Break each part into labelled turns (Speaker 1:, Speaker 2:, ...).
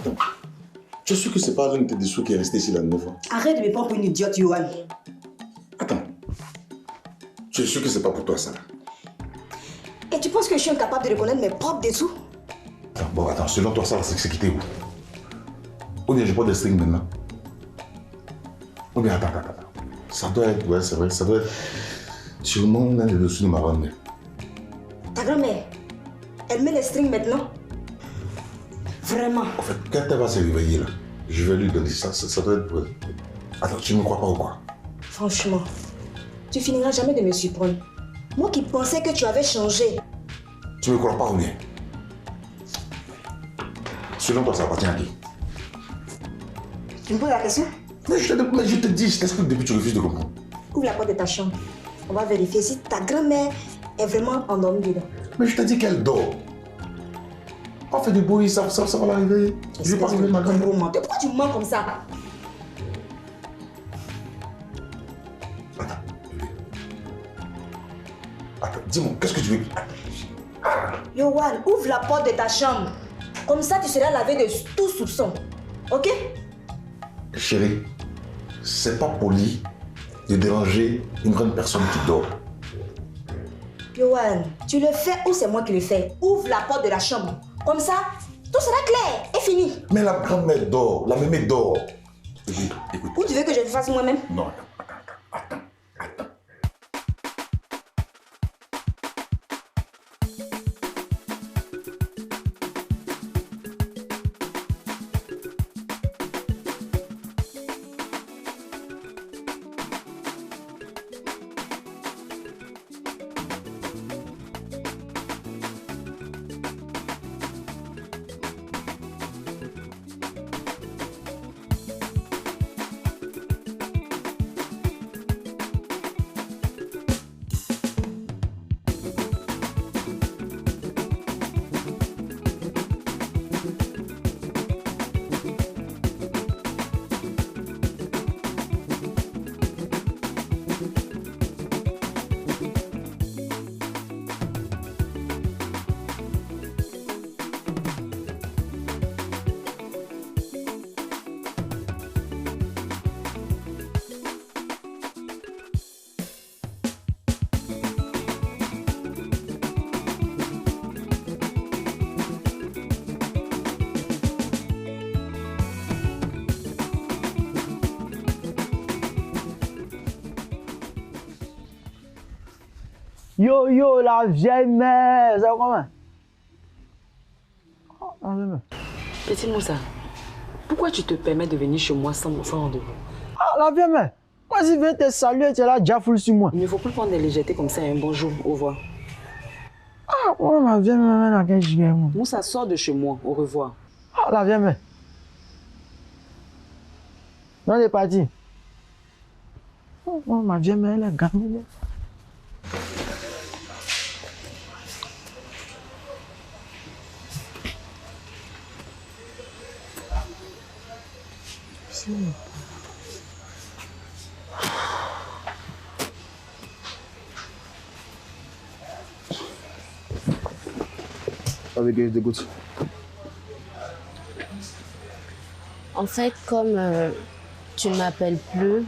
Speaker 1: Attends. Tu es sûr que c'est pas l'un de tes dessous qui est resté ici la 9 ans?
Speaker 2: Arrête de me prendre pour une idiote, Yohan.
Speaker 1: Attends. Tu es sûr que c'est pas pour toi, ça?
Speaker 2: Et tu penses que je suis incapable de reconnaître mes propres dessous?
Speaker 1: Attends, selon toi, ça, c'est quitté où? Ou bien je porte des strings maintenant? Ou bien, attends. Ça doit être, ouais, c'est vrai, ça doit être sûrement l'un des dessous de ma grand-mère.
Speaker 2: Ta grand-mère, elle met les strings maintenant? Vraiment?
Speaker 1: En fait, quand elle va se réveiller là, je vais lui donner ça, ça doit être... Ouais. Attends, tu me crois pas ou quoi?
Speaker 2: Franchement, tu finiras jamais de me surprendre. Moi qui pensais que tu avais changé.
Speaker 1: Tu me crois pas ou bien? Selon toi, ça appartient à qui?
Speaker 2: Tu me poses la question?
Speaker 1: Mais je te dis, je t'explique depuis que tu refuses de comprendre.
Speaker 2: Ouvre la porte de ta chambre. On va vérifier si ta grand-mère est vraiment endormie dedans.
Speaker 1: Mais je te dis qu'elle dort. On fait du bruit, ça va l'arriver. Je vais pas arriver ma grand-mère.
Speaker 2: Pourquoi tu mens comme ça?
Speaker 1: Attends, dis-moi, qu'est-ce que tu veux?
Speaker 2: Yohan, ouvre la porte de ta chambre. Comme ça, tu seras lavé de tout soupçon. Ok?
Speaker 1: Chérie, c'est pas poli de déranger une grande personne qui dort.
Speaker 2: Yohan, tu le fais ou c'est moi qui le fais? Ouvre la porte de la chambre. Comme ça, tout sera clair et fini.
Speaker 1: Mais la grand-mère dort, la mémé dort. Écoute.
Speaker 2: Ou tu veux que je le fasse moi-même?
Speaker 1: Non, attends.
Speaker 3: Yo, la vieille mère, ça va comment? Oh, la vieille mère.
Speaker 4: Petit Moussa, pourquoi tu te permets de venir chez moi sans rendez-vous?
Speaker 3: Ah, la vieille mère, moi si je viens te saluer, tu es là déjà full sur moi.
Speaker 4: Il ne faut plus prendre des légèretés comme ça, un bonjour, au revoir.
Speaker 3: Ah, oh, la vieille mère, dans quel giga, moi?
Speaker 4: Moussa, sors de chez moi, au revoir.
Speaker 3: Ah, la vieille mère. Non, elle est partie. Oh, ma vieille mère, elle est gamine.
Speaker 5: Avec des gouttes.
Speaker 6: En fait, comme tu ne m'appelles plus,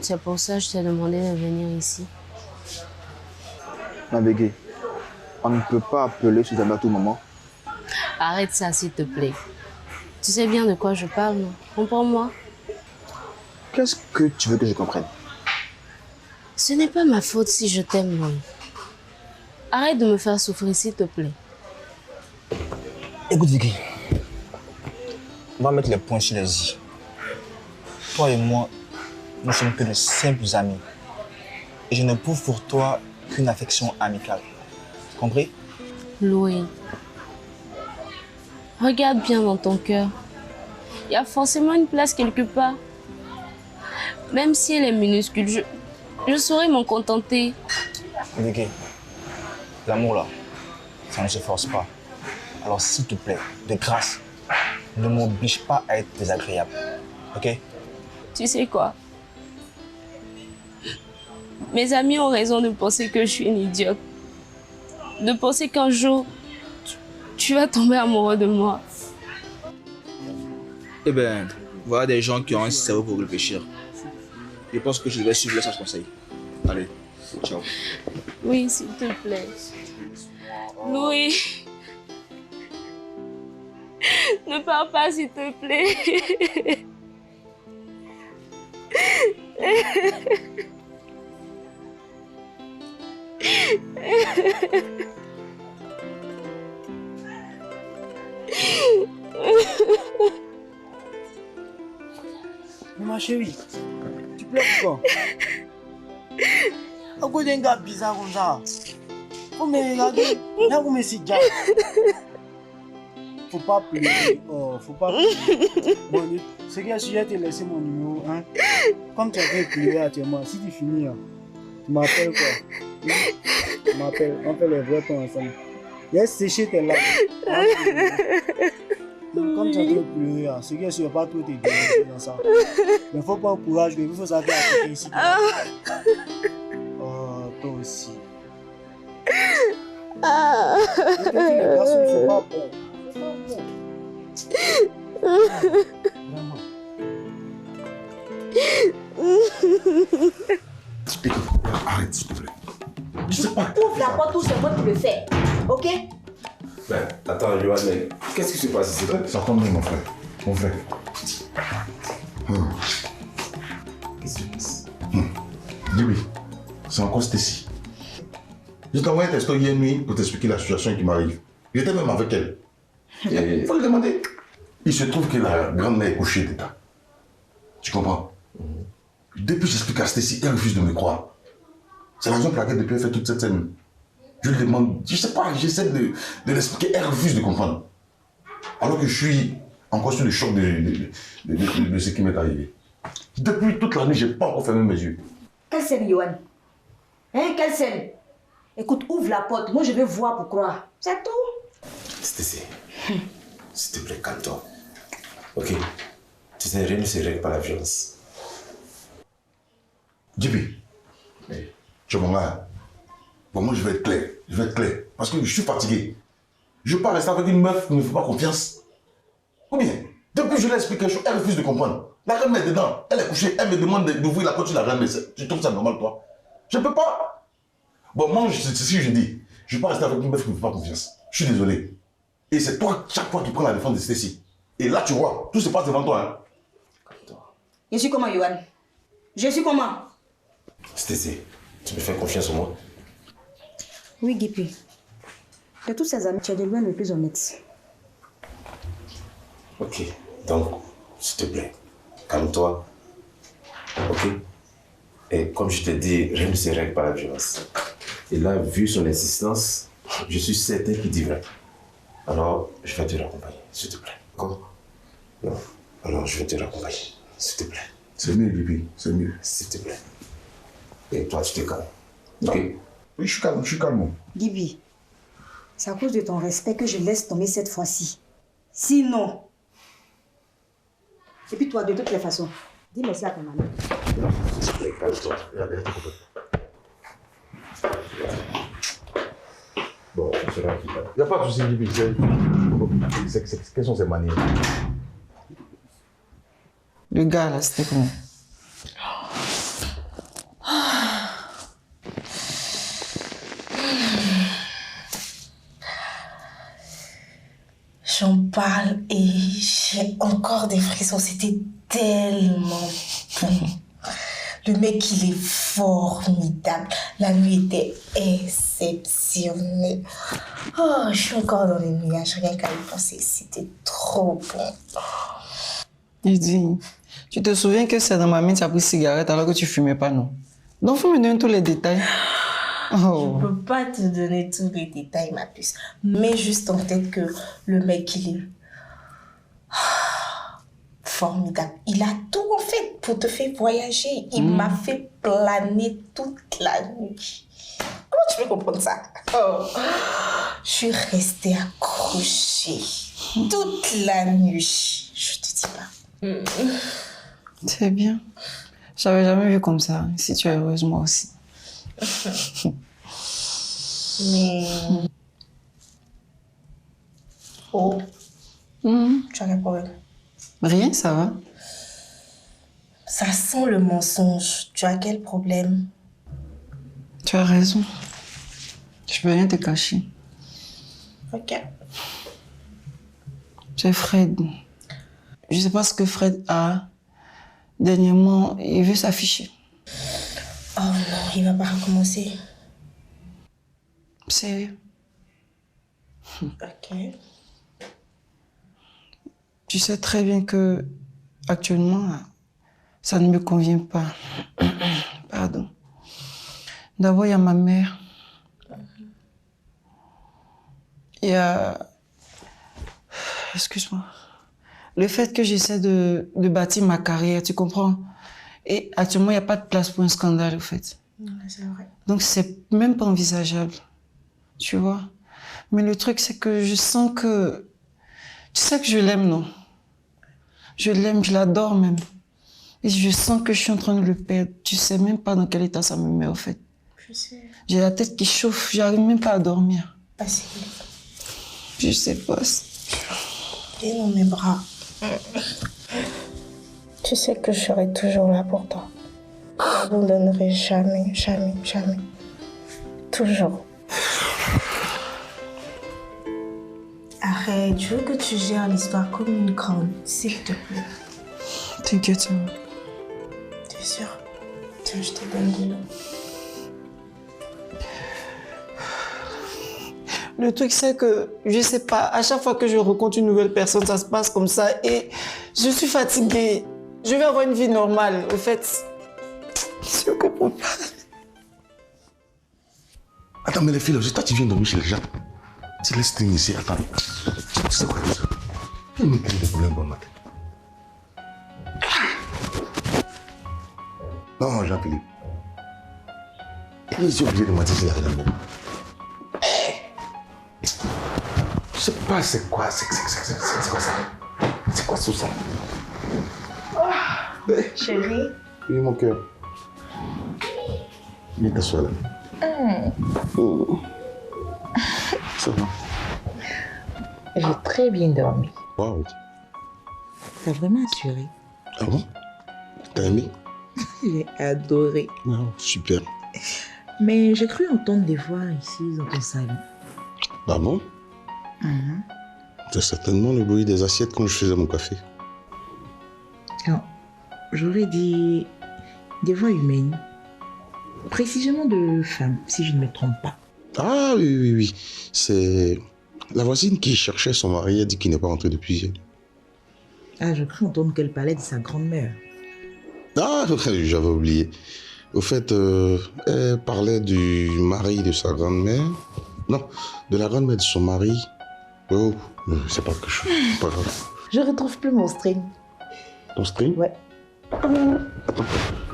Speaker 6: c'est pour ça que je t'ai demandé de venir ici.
Speaker 5: Nabégué, on ne peut pas appeler Suzanne à tout moment.
Speaker 6: Arrête ça, s'il te plaît. Tu sais bien de quoi je parle, non? Comprends-moi.
Speaker 5: Qu'est-ce que tu veux que je comprenne?
Speaker 6: Ce n'est pas ma faute si je t'aime, non. Arrête de me faire souffrir, s'il te plaît.
Speaker 5: Écoute, Vicky, on va mettre les points sur les i. Toi et moi, nous sommes que de simples amis. Et je ne prouve pour toi qu'une affection amicale. Compris?
Speaker 6: Louis, regarde bien dans ton cœur. Il y a forcément une place quelque part. Même si elle est minuscule, je saurais m'en contenter.
Speaker 5: Vicky, l'amour là, ça ne se force pas. Alors s'il te plaît, de grâce, ne m'oblige pas à être désagréable. Ok?
Speaker 6: Tu sais quoi? Mes amis ont raison de penser que je suis une idiote. De penser qu'un jour, tu vas tomber amoureux de moi.
Speaker 5: Eh ben, voilà des gens qui ont un cerveau pour réfléchir. Je pense que je vais suivre leurs conseils. Allez, ciao.
Speaker 6: Oui, s'il te plaît. Louis. Ne pars pas, s'il te plaît.
Speaker 3: Mais ma chérie, tu pleures pourquoi? Pourquoi t'es un gars bizarre comme ça? Faut me regarder, là où me suis déjà. Faut pas pleurer, oh, faut pas pleurer. Bon, ce qui est sûr, je t'ai laissé mon numéro, hein. Comme tu as fait pleurer actuellement, si tu finis, hein, tu m'appelles quoi? Tu m'appelles, on fait les vrais temps ensemble. Laisse sécher tes larmes. Hein? Comme tu as fait pleurer, hein, ce qui est sûr, pas tout est dérangeé dans ça. Mais faut pas courage, il faut savoir à côté ici. Oh, toi aussi. Les garçons, il faut pas peur. Vraiment.
Speaker 1: Écoute, arrête s'il te plaît. Je sais pas.
Speaker 2: Ouvre la porte, tout c'est moi qui le fais. Ok?
Speaker 7: Ben, attends, Johan, mais qu'est-ce qui se passe ici?
Speaker 1: Ça tombe bien, mon frère. Mon frère.
Speaker 7: Qu'est-ce qui se passe?
Speaker 1: Dis-lui, c'est encore Stacy. Je t'ai envoyé un texto hier nuit pour t'expliquer la situation qui m'arrive. J'étais même avec elle. Il faut lui demander. Il se trouve que la grand-mère est couchée d'état. Tu comprends? Depuis que j'explique à Stacy, elle refuse de me croire. C'est la raison pour laquelle depuis elle fait toute cette scène. Je lui demande, je sais pas, j'essaie de l'expliquer, elle refuse de comprendre. Alors que je suis encore sur le choc de ce qui m'est arrivé. Depuis toute la nuit, je n'ai pas encore fermé mes yeux.
Speaker 2: Quelle scène, Johan? Hein, quelle scène? Écoute, ouvre la porte, moi je vais voir pour croire. C'est tout.
Speaker 7: Stacy, s'il te plaît, calme-toi. Ok? Tu sais, rien ne se règle par la violence.
Speaker 1: JP, tu es mon gars. Bon, moi je vais être clair. Je vais être clair. Parce que je suis fatigué. Je ne veux pas rester avec une meuf qui ne me fait pas confiance. Ou bien, depuis que je lui ai expliqué quelque chose, elle refuse de comprendre. La reine est dedans. Elle est couchée. Elle me demande d'ouvrir la porte sur la reine. Tu trouves ça normal, toi? Je ne peux pas. Bon, moi, c'est ce que je dis. Je ne veux pas rester avec une meuf qui ne me fait pas confiance. Je suis désolé. Et c'est toi, chaque fois, qui prends la défense de Stacy. Et là, tu vois, tout se passe devant toi. Hein.
Speaker 7: Calme-toi.
Speaker 2: Je suis comment, Johan? Je suis comment?
Speaker 7: Stacy, tu me fais confiance en moi?
Speaker 2: Oui, Guipi. De tous ces amis, tu es de loin le plus honnête.
Speaker 7: Ok, donc, s'il te plaît, calme-toi. Ok? Et comme je t'ai dit, rien ne se règle par la violence. Et là, vu son insistance, je suis certain qu'il dit vrai. Alors, je vais te raccompagner, s'il te plaît. D'accord? Non. Alors, je vais te raccompagner, s'il te plaît.
Speaker 1: C'est mieux, Bibi, c'est mieux.
Speaker 7: S'il te plaît. Et toi, tu te calmes. Ok?
Speaker 1: Oui, je suis calme.
Speaker 2: Gibi, c'est à cause de ton respect que je laisse tomber cette fois-ci. Sinon... Et puis toi, de toutes les façons, dis merci à ton ami.
Speaker 7: S'il te plaît, calme-toi.
Speaker 1: Bon, on sera rapide. Il n'y a pas de souci, Bibi. Quelles sont ces manières?
Speaker 3: Le gars là, c'était comment?
Speaker 8: J'en parle et j'ai encore des frissons. C'était tellement bon. Le mec, il est formidable. La nuit était exceptionnelle. Oh, je suis encore dans les nuages. Rien qu'à y penser, c'était trop bon.
Speaker 3: Il dit, tu te souviens que c'est dans ma main que tu as pris cigarette alors que tu fumais pas, non? Donc, faut me donner tous les détails. Oh.
Speaker 8: Je peux pas te donner tous les détails, ma puce. Mais juste en tête que le mec, il est formidable. Il a tout en fait pour te faire voyager. Il m'a fait planer toute la nuit. Comment tu peux comprendre ça? Oh. Je suis restée accrochée toute la nuit. Je te dis pas.
Speaker 3: C'est bien. J'avais jamais vu comme ça. Si tu es heureuse, moi aussi.
Speaker 8: Mais... Oh. Tu as quel problème?
Speaker 9: Rien, ça va.
Speaker 8: Ça sent le mensonge. Tu as quel problème?
Speaker 9: Tu as raison. Je peux rien te cacher.
Speaker 8: Ok.
Speaker 9: C'est Fred. Je sais pas ce que Fred a. Dernièrement, il veut s'afficher.
Speaker 8: Oh non, il va pas recommencer.
Speaker 9: Sérieux.
Speaker 8: Ok.
Speaker 9: Tu sais très bien que actuellement, ça ne me convient pas. Pardon. D'abord, il y a ma mère. Il y a... Excuse-moi. Le fait que j'essaie de bâtir ma carrière, tu comprends? Et actuellement, il n'y a pas de place pour un scandale, au fait.
Speaker 8: C'est vrai.
Speaker 9: Donc, c'est même pas envisageable. Tu vois? Mais le truc, c'est que je sens que... Tu sais que je l'aime, non? Je l'aime, je l'adore même. Et je sens que je suis en train de le perdre. Tu sais même pas dans quel état ça me met, au fait.
Speaker 8: Je sais.
Speaker 9: J'ai la tête qui chauffe, j'arrive même pas à dormir.
Speaker 8: Assez.
Speaker 9: Je sais pas.
Speaker 8: Viens dans mes bras. Tu sais que je serai toujours là pour toi. Je t'abandonnerai jamais, jamais, jamais. Toujours. Arrête, je veux que tu gères l'histoire comme une grande, s'il te plaît.
Speaker 9: T'inquiète.
Speaker 8: T'es sûr? Tiens, je te donne de l'eau.
Speaker 9: Le truc, c'est que, je sais pas, à chaque fois que je rencontre une nouvelle personne, ça se passe comme ça et je suis fatiguée. Je vais avoir une vie normale, au fait. Je comprends pas.
Speaker 1: Attends, mais les filles, toi, tu viens dormir chez les gens. Tu laisses tenir ici, attends. Tu sais quoi, ça? Il me crée des problèmes bon matin. Non, Jean-Philippe. Il est obligé de mentir s'il a rien à voir. Je sais pas c'est quoi, c'est quoi ça? C'est quoi tout ça?
Speaker 8: Chérie.
Speaker 1: Oui, mon cœur. Viens t'asseoir là. Ça va?
Speaker 10: J'ai très bien dormi.
Speaker 1: Waouh.
Speaker 10: T'as vraiment assuré.
Speaker 1: Ah bon? T'as aimé?
Speaker 10: J'ai adoré.
Speaker 1: Wow, super.
Speaker 10: Mais j'ai cru entendre des voix ici dans ton salon.
Speaker 1: Ah bon? C'est certainement le bruit des assiettes quand je faisais mon café.
Speaker 10: Non, j'aurais dit des voix humaines. Précisément de femmes, si je ne me trompe pas.
Speaker 1: Ah oui. C'est la voisine qui cherchait son mari, elle dit qu'il n'est pas rentré depuis hier.
Speaker 10: Ah, je cru entendre qu'elle parlait de sa grand-mère.
Speaker 1: Ah, j'avais oublié. Au fait, elle parlait du mari de sa grand-mère. Non, de la grand-mère de son mari. Oh, c'est pas quelque chose. Pas grave.
Speaker 10: Je retrouve plus mon string.
Speaker 1: Ton string?
Speaker 10: Ouais.
Speaker 1: Attends,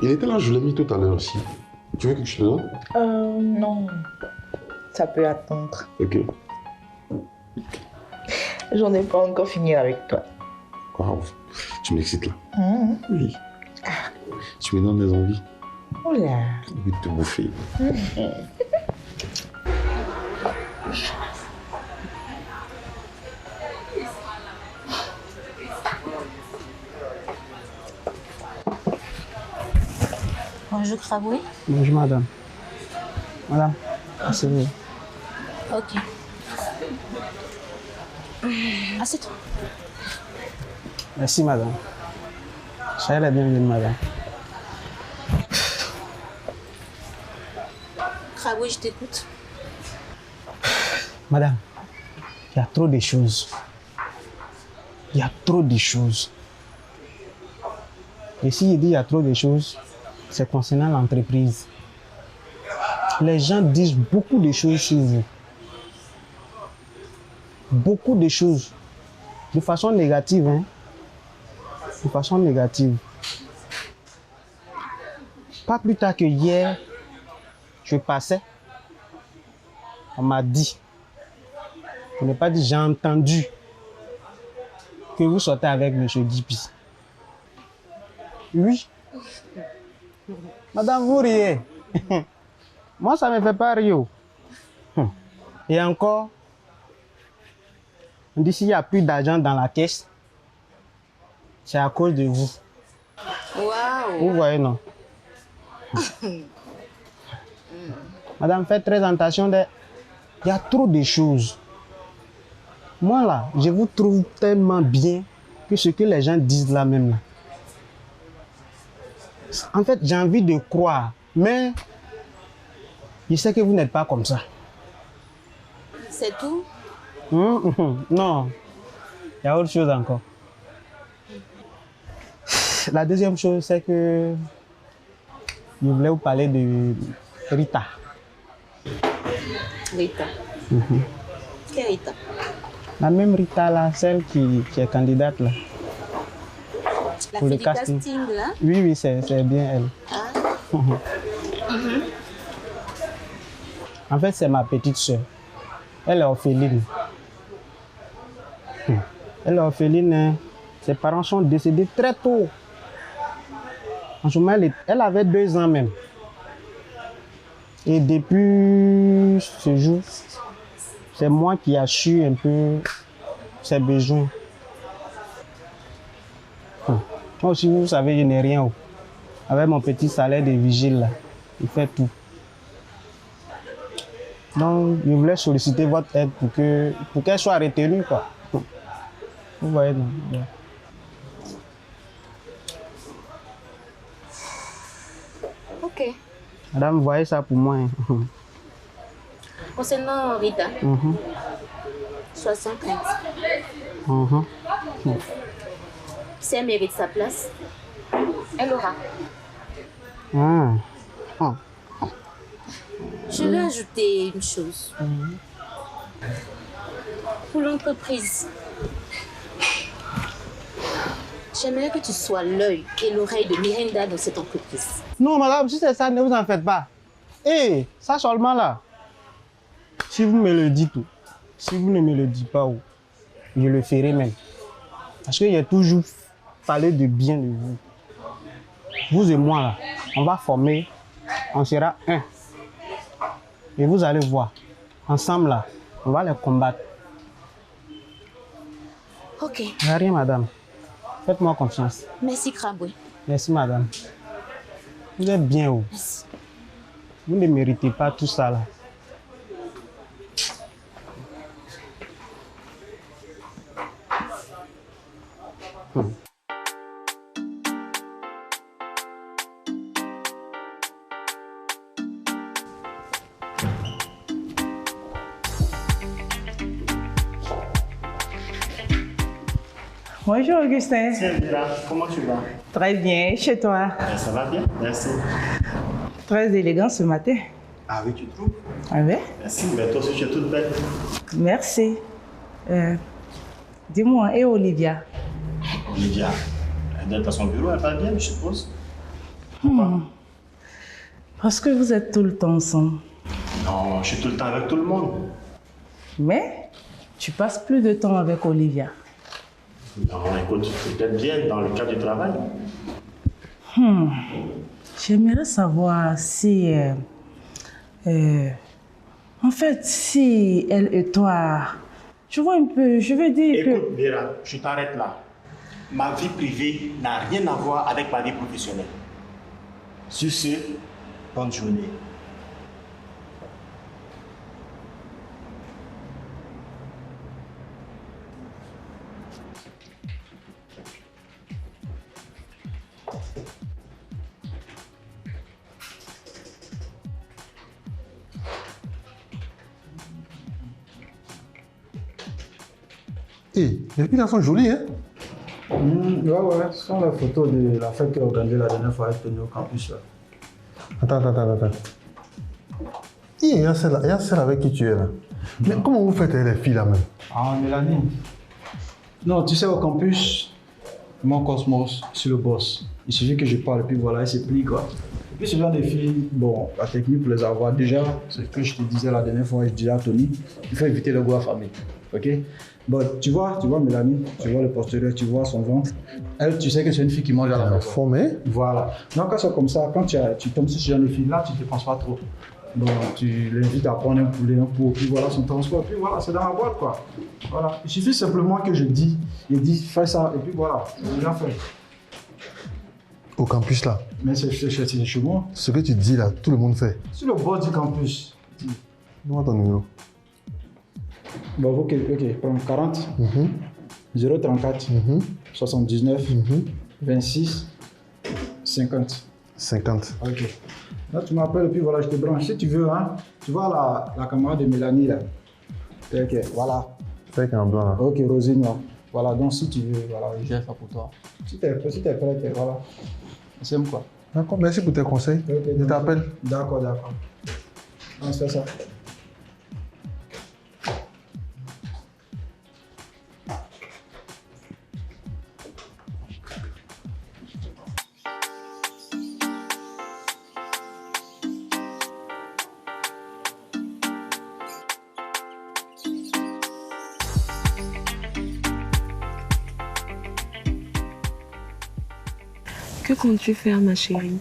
Speaker 1: il était là, je l'ai mis tout à l'heure aussi. Tu veux que je te donne?
Speaker 10: Non. Ça peut attendre.
Speaker 1: Ok.
Speaker 10: J'en ai pas encore fini avec toi.
Speaker 1: Waouh, tu m'excites là. Oui. Tu me donnes des envies.
Speaker 10: Oh là.
Speaker 1: J'ai envie de te bouffer.
Speaker 6: Bonjour, Kraboui.
Speaker 3: Bonjour, madame. Madame, asseyez-vous.
Speaker 6: Ok. Assieds-toi.
Speaker 3: Merci, madame. Soyez la bienvenue, madame.
Speaker 6: Kraboui, je t'écoute.
Speaker 3: Madame, il y a trop de choses. Il y a trop de choses. Et si je dis il y a trop de choses, c'est concernant l'entreprise. Les gens disent beaucoup de choses sur vous. Beaucoup de choses. De façon négative, hein. De façon négative. Pas plus tard que hier, je passais. On m'a dit. Je n'ai pas dit, j'ai entendu que vous sortez avec M. Dipi. Oui. Madame, vous riez. Moi, ça ne me fait pas rire. Et encore, on dit s'il n'y a plus d'argent dans la caisse, c'est à cause de vous.
Speaker 11: Waouh.
Speaker 3: Vous voyez, non? Madame, faites très attention. Il y a trop de choses. Moi, là, je vous trouve tellement bien que ce que les gens disent là même. Là. En fait, j'ai envie de croire, mais je sais que vous n'êtes pas comme ça.
Speaker 11: C'est tout?
Speaker 3: Non, il y a autre chose encore. La deuxième chose, c'est que je voulais vous parler de Rita.
Speaker 11: Rita. Quelle Rita?
Speaker 3: La même Rita, là, celle qui est candidate là.
Speaker 11: La
Speaker 3: pour
Speaker 11: fille
Speaker 3: le
Speaker 11: du
Speaker 3: casting.
Speaker 11: là?
Speaker 3: Oui, c'est bien elle.
Speaker 11: Ah.
Speaker 3: En fait, c'est ma petite soeur. Elle est orpheline. Elle est orpheline. Hein. Ses parents sont décédés très tôt. En ce moment, elle avait 2 ans même. Et depuis ce jour, c'est moi qui assure un peu ses besoins. Moi aussi, vous savez, je n'ai rien. Avec mon petit salaire de vigile, là, il fait tout. Donc, je voulais solliciter votre aide pour qu'elle soit retenue, quoi. Vous voyez, non? Yeah.
Speaker 11: Ok.
Speaker 3: Madame, vous voyez ça pour moi. Hein?
Speaker 11: Concernant Rita, 60 ans. Si elle mérite sa place, elle aura. Je vais ajouter une chose. Pour l'entreprise, j'aimerais que tu sois l'œil et l'oreille de Miranda dans cette entreprise.
Speaker 3: Non, madame, si c'est ça, ne vous en faites pas. Eh, ça seulement là. Si vous me le dites, si vous ne me le dites pas, je le ferai même. Parce qu'il y a toujours parlé de bien de vous. Vous et moi, là, on va former, on sera un. Et vous allez voir, ensemble, là, on va les combattre.
Speaker 11: Ok.
Speaker 3: Il n'y a rien, madame. Faites-moi confiance.
Speaker 11: Merci, Kraboué.
Speaker 3: Merci, madame. Vous êtes bien haut.
Speaker 11: Merci.
Speaker 3: Vous ne méritez pas tout ça, là.
Speaker 12: Bonjour Augustin.
Speaker 3: Tiens, Mira, comment tu vas?
Speaker 12: Très bien, chez toi?
Speaker 3: Ça va bien, merci.
Speaker 12: Très élégant ce matin.
Speaker 3: Ah oui, tu trouves?
Speaker 12: Ah ouais?
Speaker 3: Merci, mais toi aussi tu es toute belle.
Speaker 12: Merci. Dis-moi, et Olivia?
Speaker 3: Olivia, elle doit être à son bureau, elle va bien, je suppose.
Speaker 12: Parce que vous êtes tout le temps ensemble.
Speaker 3: Non, je suis tout le temps avec tout le monde.
Speaker 12: Mais tu passes plus de temps avec Olivia.
Speaker 3: Non, écoute, peut-être bien dans le cadre du travail.
Speaker 12: J'aimerais savoir si... en fait, si elle et toi... Tu vois un peu, je veux dire que...
Speaker 3: Écoute, Mira, je t'arrête là. Ma vie privée n'a rien à voir avec ma vie professionnelle. Sur ce, bonne journée.
Speaker 1: Hé, les filles sont jolies, hein?
Speaker 13: Ouais, ce sont les photos de la fête qui a organisée la dernière fois avec Tony au campus. Là.
Speaker 1: Attends. Il y a celle avec qui tu es là. Mais comment vous faites les filles là même?
Speaker 13: Ah, Mélanie. Non, tu sais, au campus, mon Cosmos, c'est le boss. Il suffit que je parle et puis voilà, il se plie quoi. Et puis ce genre de filles, bon, la technique pour les avoir, déjà, c'est ce que je te disais la dernière fois, je disais à Tony, il faut éviter le goût à famille. Ok? Bon, tu vois Mélanie, tu vois le postérieur, tu vois son ventre. Elle, tu sais que c'est une fille qui mange à la maison.
Speaker 1: Formée.
Speaker 13: Voilà. Donc quand c'est comme ça, quand tu tombes sur ce genre de fille là, tu ne te penses pas trop. Bon, tu l'invites à prendre un poulet, un pot, puis voilà son transport, puis voilà, c'est dans la boîte quoi. Voilà. Il suffit simplement que je dis, il dit fais ça, et puis voilà, c'est déjà fait.
Speaker 14: Au campus là.
Speaker 13: Mais c'est chez moi.
Speaker 14: Ce que tu dis là, tout le monde fait.
Speaker 13: Sur le bord du campus.
Speaker 14: Donne-moi ton numéro.
Speaker 13: Bon, ok, prends 40, 034, 79, 26, 50.
Speaker 14: 50.
Speaker 13: Ok. Là, tu m'appelles et puis voilà, je te branche. Si tu veux, hein, tu vois la camarade de Mélanie là. Ok, voilà.
Speaker 14: Fais qu'un blanc là.
Speaker 13: Ok, rosé noir. Voilà, donc si tu veux, voilà, je gère ça pour toi. Si t'es prêt, voilà. C'est quoi.
Speaker 14: D'accord, merci pour tes conseils.
Speaker 13: Okay,
Speaker 14: je t'appelle.
Speaker 13: D'accord. On se fait ça.
Speaker 4: Que comptes-tu faire, ma chérie?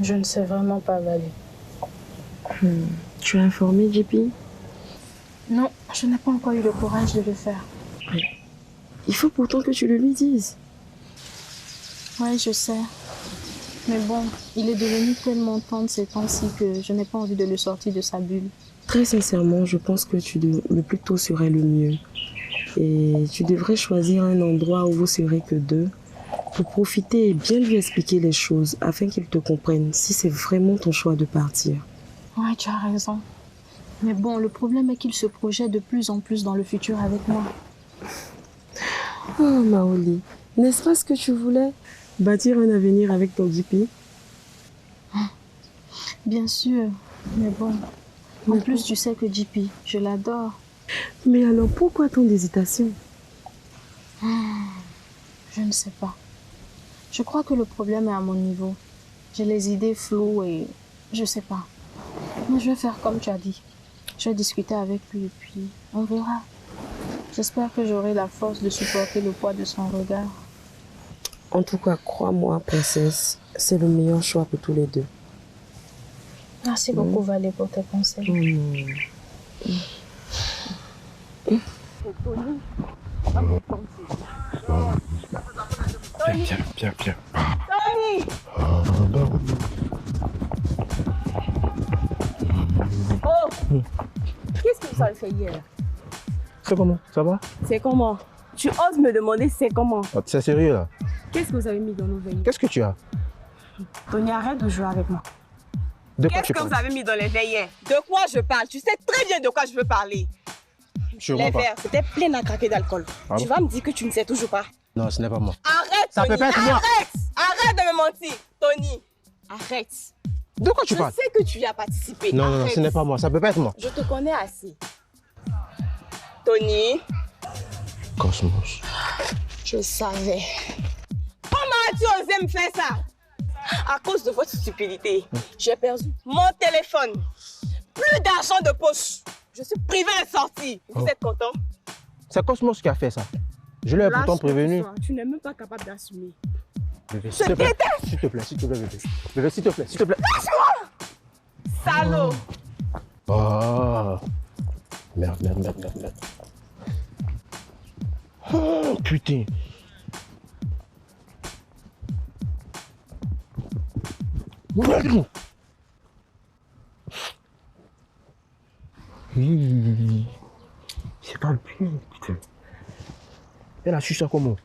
Speaker 6: Je ne sais vraiment pas, Valérie.
Speaker 4: Tu as informé JP?
Speaker 6: Non, je n'ai pas encore eu le courage de le faire.
Speaker 4: Il faut pourtant que tu le lui dises.
Speaker 6: Oui, je sais. Mais bon, il est devenu tellement tendre ces temps-ci que je n'ai pas envie de le sortir de sa bulle.
Speaker 4: Très sincèrement, je pense que le plus tôt serait le mieux. Et tu devrais choisir un endroit où vous serez que deux pour profiter et bien lui expliquer les choses afin qu'il te comprenne si c'est vraiment ton choix de partir.
Speaker 6: Oui, tu as raison. Mais bon, le problème est qu'il se projette de plus en plus dans le futur avec moi.
Speaker 4: Oh, Maoli, n'est-ce pas ce que tu voulais? Bâtir un avenir avec ton JP?
Speaker 6: Bien sûr, mais bon. En plus, tu sais que JP, je l'adore.
Speaker 4: Mais alors, pourquoi tant d'hésitation?
Speaker 6: Je ne sais pas. Je crois que le problème est à mon niveau. J'ai les idées floues et je sais pas. Mais je vais faire comme tu as dit. Je vais discuter avec lui et puis on verra. J'espère que j'aurai la force de supporter le poids de son regard.
Speaker 4: En tout cas, crois-moi, princesse, c'est le meilleur choix pour tous les deux.
Speaker 6: Merci beaucoup, Valé, pour tes conseils.
Speaker 14: Viens.
Speaker 15: Tony! Oh! Qu'est-ce que vous avez fait hier?
Speaker 5: C'est comment? Ça va?
Speaker 15: C'est comment? Tu oses me demander c'est comment?
Speaker 5: Oh, c'est sérieux là?
Speaker 15: Qu'est-ce que vous avez mis dans nos veillées?
Speaker 5: Qu'est-ce que tu as?
Speaker 15: Tony, arrête de jouer avec moi.
Speaker 5: De quoi
Speaker 15: Qu'est-ce
Speaker 5: tu
Speaker 15: que vous
Speaker 5: parles?
Speaker 15: avez mis dans les veillées? De quoi je parle? Tu sais très bien de quoi je veux parler.
Speaker 5: Je
Speaker 15: Les
Speaker 5: comprends pas.
Speaker 15: verres, c'était plein à craquer d'alcool.
Speaker 5: Ah
Speaker 15: Tu
Speaker 5: bon?
Speaker 15: vas me dire que tu ne sais toujours pas.
Speaker 5: Non, ce n'est pas moi.
Speaker 15: Arrête,
Speaker 5: Ça
Speaker 15: Tony,
Speaker 5: peut pas être moi.
Speaker 15: Arrête de me mentir, Tony. Arrête.
Speaker 5: De quoi tu
Speaker 15: je
Speaker 5: parles?
Speaker 15: sais que tu y as participé.
Speaker 5: Non,
Speaker 15: Arrête.
Speaker 5: ce n'est pas moi. Ça peut pas être moi.
Speaker 15: Je te connais assez. Tony.
Speaker 5: Cosmos.
Speaker 15: Je savais. Comment as-tu osé me faire ça? À cause de votre stupidité, j'ai perdu mon téléphone. Plus d'argent de poche. Je suis privée de sortie. Vous êtes content?
Speaker 5: C'est Cosmos qui a fait ça. Je l'ai pourtant
Speaker 15: Lâche-moi,
Speaker 5: prévenu.
Speaker 15: toi. Tu n'es même pas capable d'assumer.
Speaker 5: Bébé,
Speaker 15: Je
Speaker 5: s'il te plaît.
Speaker 15: déteste.
Speaker 5: S'il te plaît, bébé. Bébé, s'il te plaît.
Speaker 15: Lâche-moi! Salaud!
Speaker 5: Oh. Merde. Oh, putain. Merde. C'est pas le pire, putain. Elle a su ça comment?